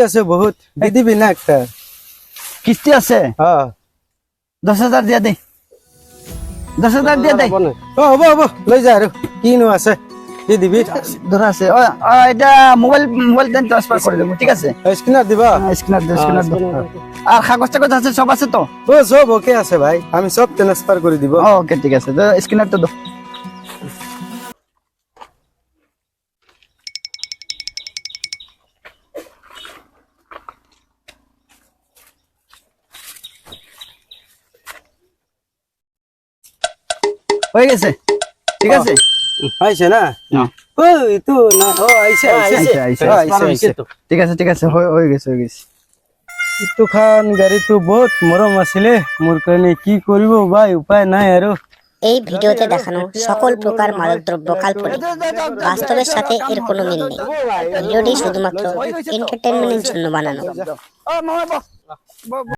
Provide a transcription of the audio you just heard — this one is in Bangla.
আছে বহুত দি দিবি না একটা কিস্তি আছে হ্যাঁ 10,000 দিয়া দে 10,000 দিয়া দে ও হবো হবো লৈ যা আৰু কিনো আছে দি দিবি ধরা আছে এটা মোবাইল দেন ট্রান্সফার করে দেবো ঠিক আছে স্ক্যানার দিবা স্ক্যানার দে আর কাগজ টাগজ আছে সব আছে তো ও সব ওকে আছে ভাই আমি সব ট্রান্সফার করে দিব ওকে ঠিক আছে তো স্ক্যানার তো দাও হয়ে গেছে ঠিক আছে আইছে না ও ইতো না ও আইছে আইছে ঠিক আছে হয়ে গেছে ইতো খান গাড়ি তো বহুত মরম আসলে মোর কারণে কি করিব ভাই উপায় নাই আৰু এই ভিডিওতে দেখানো সকল প্রকার মাদকদ্রব্য কাল্পনিক বাস্তবের সাথে এর কোনো মিল নেই ভিডিওটি শুধুমাত্র এন্টারটেইনমেন্টের জন্য বানানো